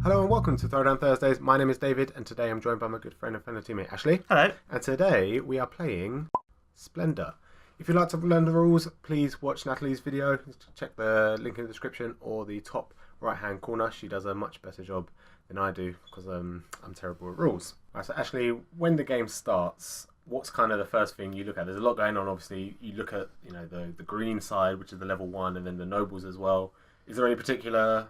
Hello and welcome to Throwdown Thursdays. My name is David and today I'm joined by my good friend and fellow teammate Ashley. Hello. And today we are playing Splendor. If you'd like to learn the rules, please watch Natalie's video. Check the link in the description or the top right hand corner. She does a much better job than I do because I'm terrible at rules. Right, so Ashley, when the game starts, what's kind of the first thing you look at? There's a lot going on. Obviously, you look at the green side, which is the level 1, and then the nobles as well. Is there any particular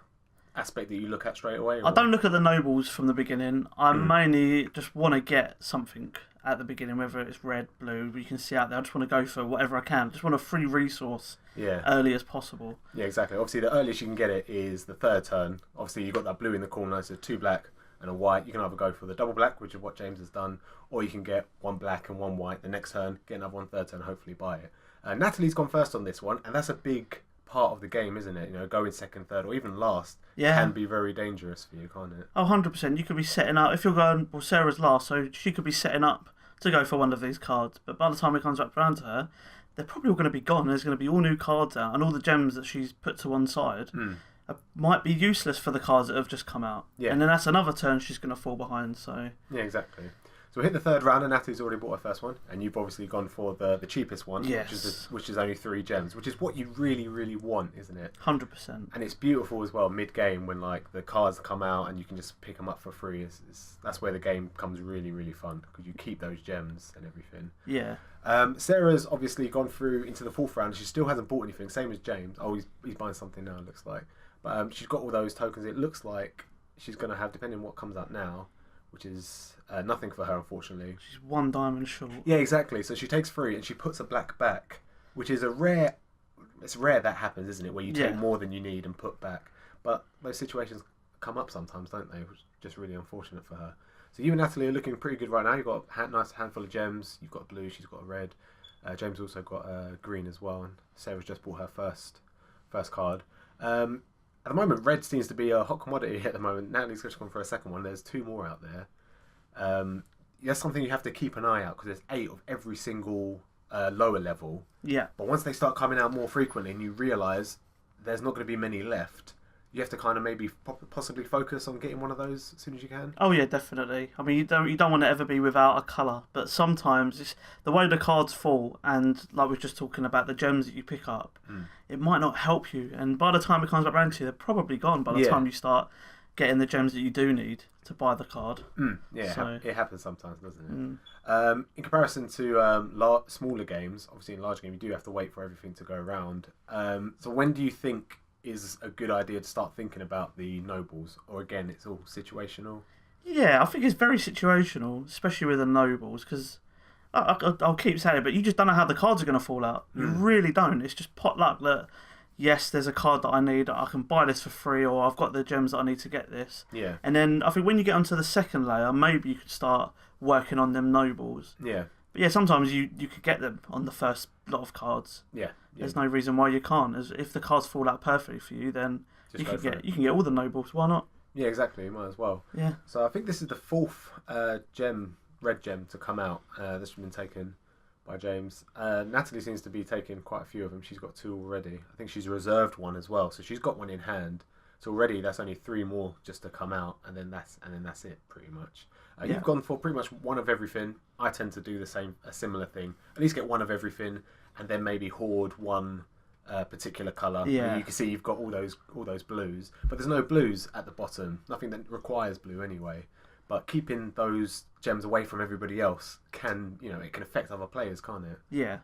aspect that you look at straight away? Or? I don't look at the nobles from the beginning. I mainly just want to get something at the beginning, whether it's red, blue, you can see out there. I just want to go for whatever I can. Just want a free resource early as possible. Yeah, exactly. Obviously, the earliest you can get it is the third turn. Obviously, you've got that blue in the corner, so 2 black and a white. You can either go for the double black, which is what James has done, or you can get 1 black and 1 white the next turn, get another 1 third turn, hopefully buy it. Natalie's gone first on this one, and that's a big part of the game, isn't it? Going second, third, or even last can be very dangerous for you, can't it? Oh, 100%. You could be setting up, if you're going, well, Sarah's last, so she could be setting up to go for one of these cards, but by the time it comes back around to her, they're probably all going to be gone. There's going to be all new cards out, and all the gems that she's put to one side might be useless for the cards that have just come out. Yeah. And then that's another turn she's going to fall behind, so... Yeah, exactly. So we hit the third round and Natalie's already bought her first one, and you've obviously gone for the cheapest one, which is only 3 gems, which is what you really, really want, isn't it? 100%. And it's beautiful as well mid-game when the cards come out and you can just pick them up for free. That's where the game becomes really, really fun because you keep those gems and everything. Yeah. Sarah's obviously gone through into the 4th round. She still hasn't bought anything, same as James. Oh, he's buying something now, it looks like. But she's got all those tokens. It looks like she's going to have, depending on what comes out now, which is nothing for her, unfortunately. She's 1 diamond short. Yeah, exactly. So she takes 3 and she puts a black back, which is rare. It's rare that happens, isn't it? Where you take more than you need and put back. But those situations come up sometimes, don't they? Which is just really unfortunate for her. So you and Natalie are looking pretty good right now. You've got a nice handful of gems. You've got a blue. She's got a red. James also got a green as well. And Sarah's just bought her first card. At the moment, red seems to be a hot commodity at the moment. Natalie's just gone for a second one. There's 2 more out there. That's something you have to keep an eye out because there's 8 of every single lower level. Yeah. But once they start coming out more frequently and you realise there's not going to be many left, you have to kind of maybe possibly focus on getting one of those as soon as you can. Oh yeah, definitely. I mean, you don't want to ever be without a colour, but sometimes it's the way the cards fall, and like we were just talking about the gems that you pick up, it might not help you, and by the time it comes back around to you, they're probably gone by the time you start getting the gems that you do need to buy the card. Yeah, so, it happens sometimes, doesn't it? In comparison to smaller games, obviously in large game you do have to wait for everything to go around. So when do you think is a good idea to start thinking about the nobles, or again it's all situational? Yeah, I think it's very situational, especially with the nobles, because I'll keep saying it, but you just don't know how the cards are going to fall out. You really don't. It's just pot luck that yes, there's a card that I need, I can buy this for free, or I've got the gems that I need to get this. Yeah. And then I think when you get onto the second layer, maybe you could start working on them nobles. Yeah. But yeah, sometimes you could get them on the first lot of cards. Yeah. There's no reason why you can't. If the cards fall out perfectly for you, then you can get all the nobles. Why not? Yeah, exactly. You might as well. Yeah. So I think this is the 4th red gem to come out. This has been taken by James. Natalie seems to be taking quite a few of them. She's got 2 already. I think she's reserved 1 as well, so she's got 1 in hand. So already that's only 3 more just to come out, and then that's it pretty much. You've gone for pretty much 1 of everything. I tend to do a similar thing. At least get 1 of everything, and then maybe hoard 1 particular colour. Yeah. You can see you've got all those blues, but there's no blues at the bottom. Nothing that requires blue anyway. But keeping those gems away from everybody else it can affect other players, can't it? Yeah.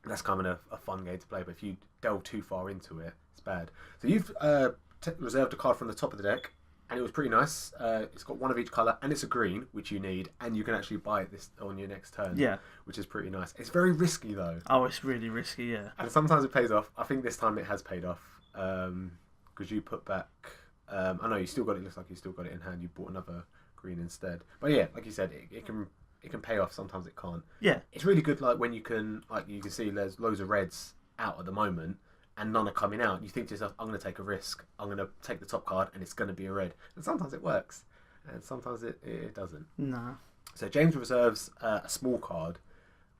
That's kind of a fun game to play, but if you delve too far into it, it's bad. So you've reserved a card from the top of the deck, and it was pretty nice. It's got 1 of each colour, and it's a green, which you need, and you can actually buy it on your next turn. Yeah. Which is pretty nice. It's very risky though. Oh, it's really risky, yeah. And sometimes it pays off. I think this time it has paid off because you put back. I know you still got it. Looks like you still got it in hand. You bought another green instead. But yeah, like you said, it can pay off. Sometimes it can't. Yeah. It's really good. Like when you can see there's loads of reds out at the moment, and none are coming out. You think to yourself, I'm going to take a risk. I'm going to take the top card, and it's going to be a red. And sometimes it works, and sometimes it doesn't. No. So James reserves a small card.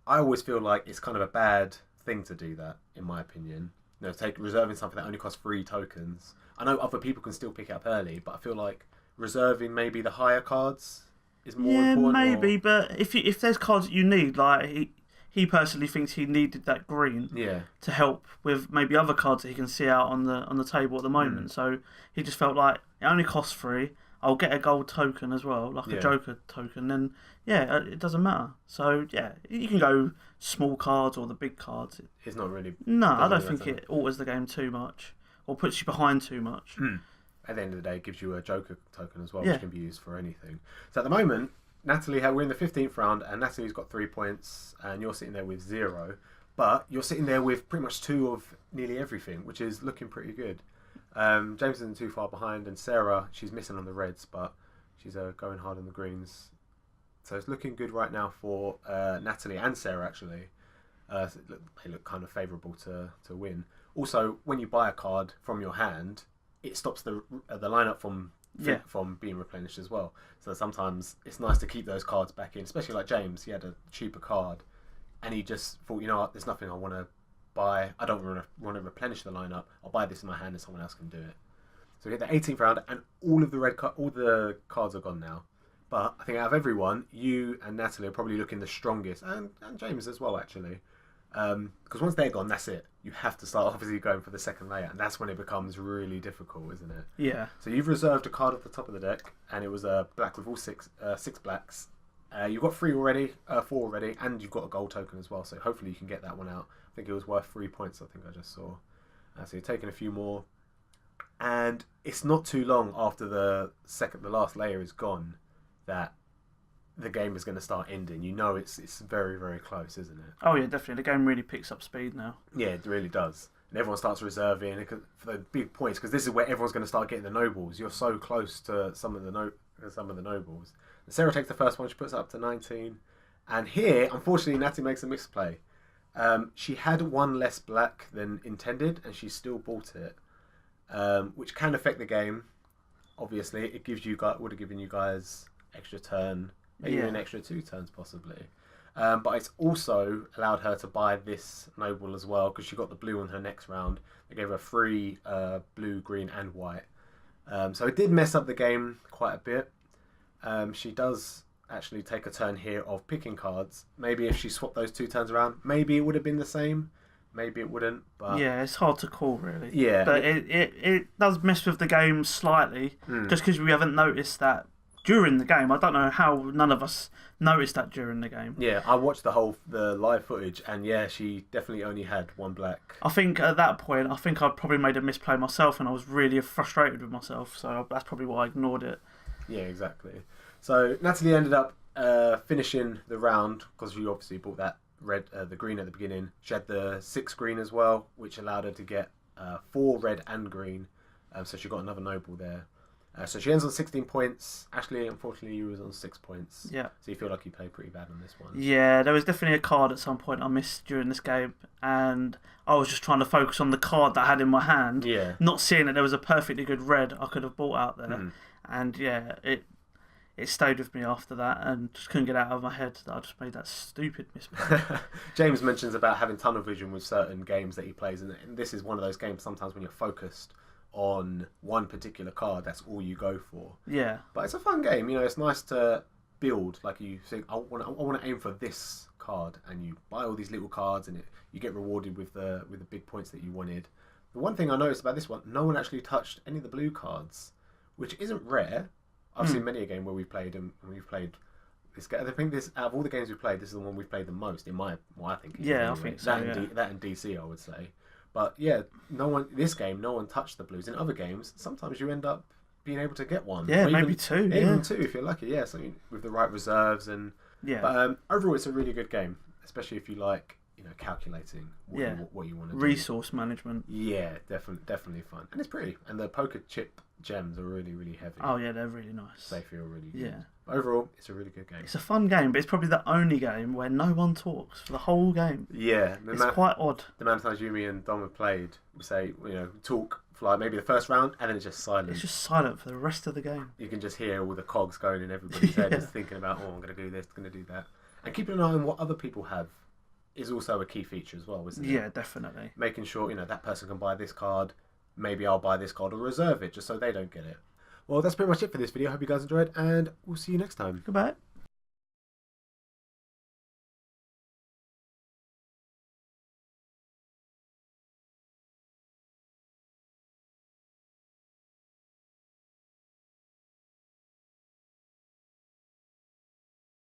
I always feel like it's kind of a bad thing to do that, in my opinion. Reserving something that only costs 3 tokens. I know other people can still pick it up early, but I feel like reserving maybe the higher cards is more important. Yeah, maybe, but if there's cards that you need, like he personally thinks he needed that green to help with maybe other cards that he can see out on the table at the moment. So he just felt like it only costs 3. I'll get a gold token as well, like a Joker token. Then it doesn't matter. So yeah, you can go small cards or the big cards. It's not really. No, I don't think it alters the game too much or puts you behind too much. At the end of the day, it gives you a Joker token as well, which can be used for anything. So at the moment, Natalie, we're in the 15th round, and Natalie's got 3 points, and you're sitting there with 0. But you're sitting there with pretty much 2 of nearly everything, which is looking pretty good. James isn't too far behind, and Sarah, she's missing on the reds, but she's going hard on the greens. So it's looking good right now for Natalie and Sarah, actually. They look kind of favourable to win. Also, when you buy a card from your hand, it stops the lineup from being replenished as well. So sometimes it's nice to keep those cards back in, especially like James. He had a cheaper card, and he just thought, you know what, there's nothing I want to buy. I don't want to replenish the lineup. I'll buy this in my hand, and someone else can do it. So we hit the 18th round, and all the cards are gone now. But I think out of everyone, you and Natalie are probably looking the strongest, and James as well, actually. Because once they're gone, that's it. You have to start obviously going for the second layer, and that's when it becomes really difficult, isn't it? Yeah. So you've reserved a card at the top of the deck, and it was a black with all six blacks. You've got 4 already, and you've got a gold token as well. So hopefully you can get that one out. I think it was worth 3 points. I think I just saw. So you're taking a few more, and it's not too long after the last layer is gone that the game is going to start ending. You know it's very, very close, isn't it? Oh yeah, definitely. The game really picks up speed now. Yeah, it really does. And everyone starts reserving for the big points, because this is where everyone's going to start getting the nobles. You're so close to some of the nobles. And Sarah takes the first one. She puts it up to 19. And here, unfortunately, Natalie makes a misplay. She had 1 less black than intended, and she still bought it, which can affect the game. Obviously, it would have given you guys extra turn. Maybe an extra 2 turns possibly. But it's also allowed her to buy this noble as well, because she got the blue on her next round. They gave her 3 blue, green and white. So it did mess up the game quite a bit. She does actually take a turn here of picking cards. Maybe if she swapped those 2 turns around, maybe it would have been the same. Maybe it wouldn't. But yeah, it's hard to call, really. Yeah. But it does mess with the game slightly, just because we haven't noticed that during the game. I don't know how none of us noticed that during the game. Yeah, I watched the live footage, and yeah, she definitely only had 1 black. I think at that point, I'd probably made a misplay myself, and I was really frustrated with myself, so that's probably why I ignored it. Yeah, exactly. So Natalie ended up finishing the round, because she obviously bought that the green at the beginning. She had the 6 green as well, which allowed her to get 4 red and green. So she got another noble there. So she ends on 16 points. Ashley, unfortunately, you was on 6 points. Yeah. So you feel like you played pretty bad on this one. Yeah, there was definitely a card at some point I missed during this game, and I was just trying to focus on the card that I had in my hand, not seeing that there was a perfectly good red I could have bought out there. And yeah, it stayed with me after that, and just couldn't get out of my head that I just made that stupid misplay. James mentions about having tunnel vision with certain games that he plays, and this is one of those games sometimes when you're focused on one particular card, that's all you go for. Yeah. But it's a fun game, it's nice to build, like you think, I want to aim for this card, and you buy all these little cards, and you get rewarded with the big points that you wanted. The one thing I noticed about this one, no one actually touched any of the blue cards, which isn't rare. I've seen many a game where we've played this game. I think out of all the games we've played, this is the one we've played the most, I think. Yeah, anyway. I think so. That and DC, I would say. But yeah, no one touched the blues. In other games, sometimes you end up being able to get one. Yeah, maybe 2. Even 2 if you're lucky. Yeah, so with the right reserves and But overall, it's a really good game, especially if you like calculating what you want to do. Resource management. Yeah, definitely fun, and it's pretty. And the poker chip gems are really, really heavy. Oh yeah, they're really nice. They feel really good. Yeah. But overall, it's a really good game. It's a fun game, but it's probably the only game where no one talks for the whole game. Yeah. It's quite odd. The amount of times Yumi and Dom have played, we say, talk for like maybe the first round, and then it's just silent. It's just silent for the rest of the game. You can just hear all the cogs going in everybody's head, just thinking about, I'm going to do this, going to do that. And keeping an eye on what other people have is also a key feature as well, isn't it? Yeah, definitely. Making sure, that person can buy this card, maybe I'll buy this card or reserve it just so they don't get it. Well, that's pretty much it for this video. I hope you guys enjoyed, and we'll see you next time. Goodbye.